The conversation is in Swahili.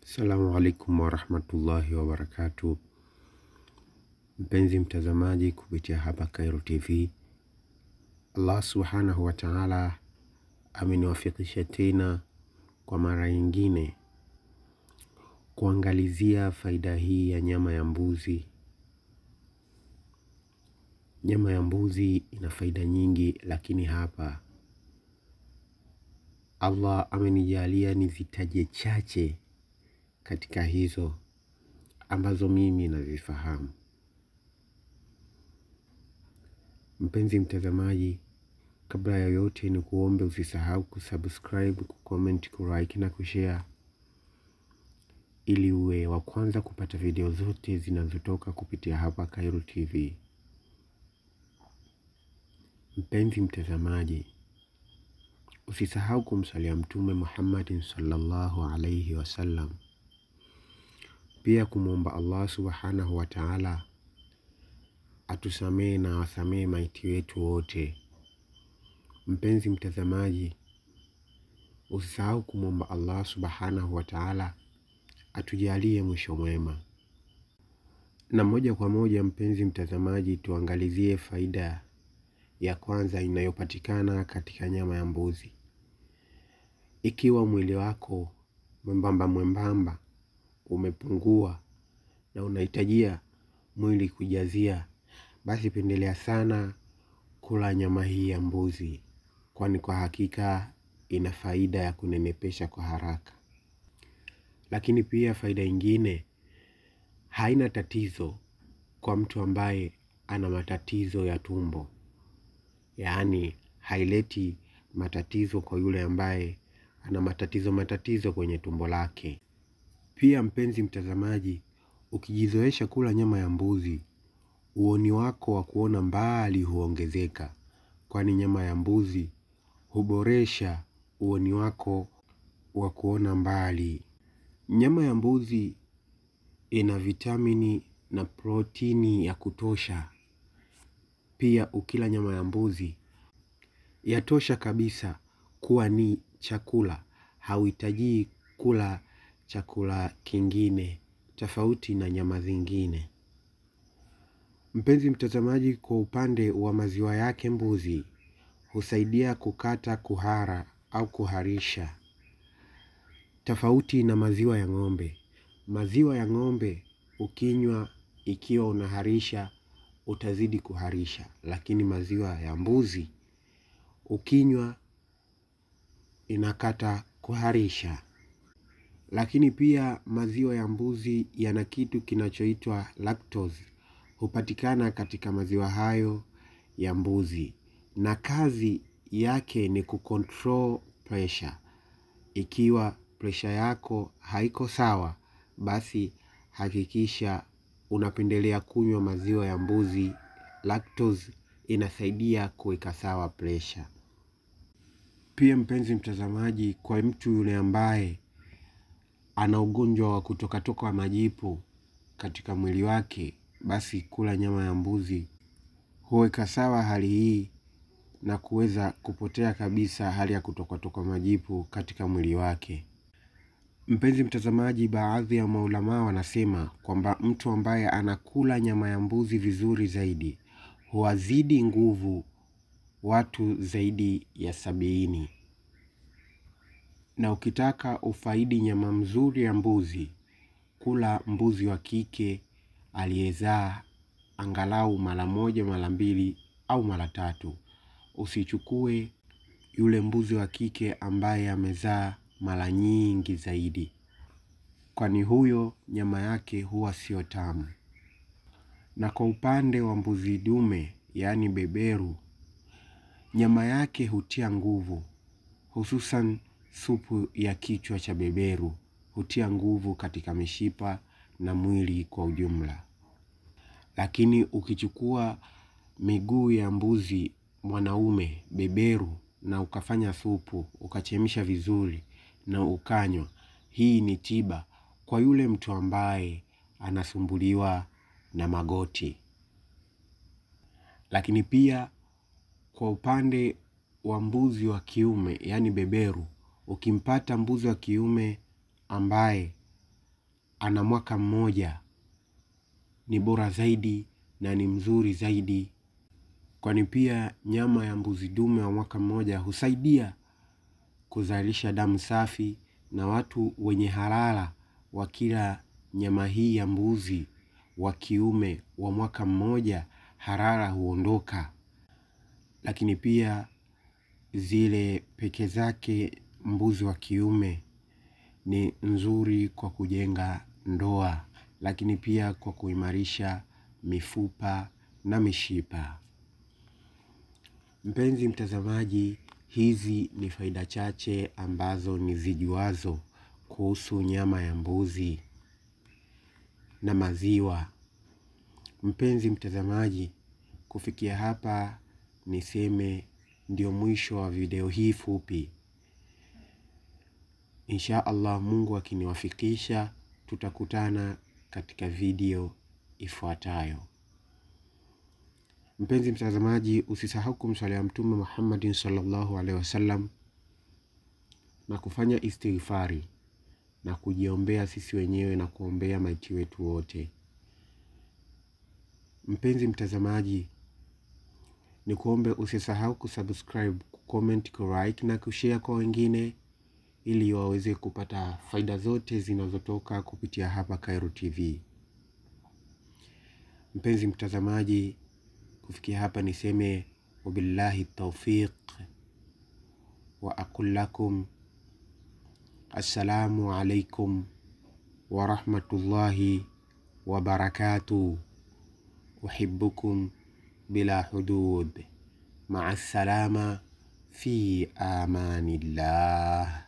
Assalamu alaikum wa rahmatullahi wa barakatuh. Mpenzi mtazamaji kupitia hapa Khairo TV. Allah subhanahu wa ta'ala ameniwafikisha tena kwa mara nyingine kuangalizia faida hii ya nyama ya mbuzi. Nyama ya mbuzi ina faida nyingi, lakini hapa Allah amenijalia nizitaje chache katika hizo ambazo mimi nazifahamu. Mpenzi mtazamaji, kabla ya yote ni kuombe usisahau kusubscribe, kucomment, kulike na kushare ili uwe wa kwanza kupata video zote zinazotoka kupitia hapa Khairo TV. Mpenzi mtazamaji, usisahau kumsalia Mtume Muhammad sallallahu alayhi wasallam. Pia kumuomba Allah subhanahu wa ta'ala atusamee na wasamee maiti wetu wote. Mpenzi mtazamaji, usisahau kumuomba Allah subhanahu wa ta'ala atujalie mwisho mwema. Na moja kwa moja mpenzi mtazamaji, tuangalizie faida ya kwanza inayopatikana katika nyama ya mbuzi. Ikiwa mwili wako mwembamba umepungua na unahitajia mwili kujazia, basi pendelea sana kula nyama hii ya mbuzi, kwani kwa hakika ina faida ya kunenepesha kwa haraka. Lakini pia faida nyingine, haina tatizo kwa mtu ambaye ana matatizo ya tumbo. Yaani haileti matatizo kwa yule ambaye ana matatizo kwenye tumbo lake. Pia mpenzi mtazamaji, ukijizoesha kula nyama ya mbuzi, uoni wako wa kuona mbali huongezeka, kwani nyama ya mbuzi huboresha uoni wako wa kuona mbali. Nyama ya mbuzi ina vitamini na protini ya kutosha. Pia ukila nyama ya mbuzi yatosha kabisa kuwa ni chakula, hauhitaji kula chakula kingine tofauti na nyama zingine. Mpenzi mtazamaji, kwa upande wa maziwa yake mbuzi husaidia kukata kuhara au kuharisha, tofauti na maziwa ya ng'ombe. Maziwa ya ng'ombe ukinywa ikiwa unaharisha utazidi kuharisha, lakini maziwa ya mbuzi ukinywa inakata kuharisha. Lakini pia maziwa ya mbuzi yana kitu kinachoitwa lactose, hupatikana katika maziwa hayo ya mbuzi, na kazi yake ni kucontrol pressure. Ikiwa pressure yako haiko sawa, basi hakikisha unapendelea kunywa maziwa ya mbuzi. Lactose inasaidia kuweka sawa pressure. Pia mpenzi mtazamaji, kwa mtu yule ambaye ana ugonjwa wa kutoka majipu katika mwili wake, basi kula nyama ya mbuzi huweka sawa hali hii na kuweza kupotea kabisa hali ya kutoka majipu katika mwili wake. Mpenzi mtazamaji, baadhi ya maulama wanasema kwamba mtu ambaye anakula nyama ya mbuzi vizuri zaidi huwazidi nguvu watu zaidi ya 70. Na ukitaka ufaidi nyama mzuri ya mbuzi, kula mbuzi wa kike aliyezaa angalau mara 1, mara 2 au mara 3. Usichukue yule mbuzi wa kike ambaye amezaa mara nyingi zaidi, kwani huyo nyama yake huwa sio tamu. Na kwa upande wa mbuzi dume, yaani beberu, nyama yake hutia nguvu, hususan supu ya kichwa cha beberu hutia nguvu katika mishipa na mwili kwa ujumla. Lakini ukichukua miguu ya mbuzi mwanaume beberu na ukafanya supu, ukachemsha vizuri na ukanywa, hii ni tiba kwa yule mtu ambaye anasumbuliwa na magoti. Lakini pia kwa upande wa mbuzi wa kiume, yani beberu, ukimpata mbuzi wa kiume ambaye ana mwaka mmoja ni bora zaidi na ni mzuri zaidi, kwani pia nyama ya mbuzi dume wa mwaka mmoja husaidia kuzalisha damu safi, na watu wenye halala wakila nyama hii ya mbuzi wa kiume wa mwaka mmoja halala huondoka. Lakini pia zile peke zake mbuzi wa kiume ni nzuri kwa kujenga ndoa, lakini pia kwa kuimarisha mifupa na mishipa. Mpenzi mtazamaji, hizi ni faida chache ambazo nizijuazo kuhusu nyama ya mbuzi na maziwa. Mpenzi mtazamaji, kufikia hapa niseme ndio mwisho wa video hii fupi. Insha Allah, Mungu akiniwafikisha, tutakutana katika video ifuatayo. Mpenzi mtazamaji, usisahau kumswalia Mtume Muhammad sallallahu alaihi wasallam na kufanya istighfari na kujiombea sisi wenyewe na kuombea maiti wetu wote. Mpenzi mtazamaji, ni kuombe usisahau kusubscribe, kucomment, kulike na kushare kwa wengine, ili waweze kupata faida zote zinazotoka kupitia hapa Khairo TV. Mpenzi mtazamaji, kufikia hapa niseme wabillahi tawfiq wa aqul lakum assalamu alaikum wa rahmatullahi wa barakatuh. Uhibbukum bila hudud. Ma'a salama fi amanillah.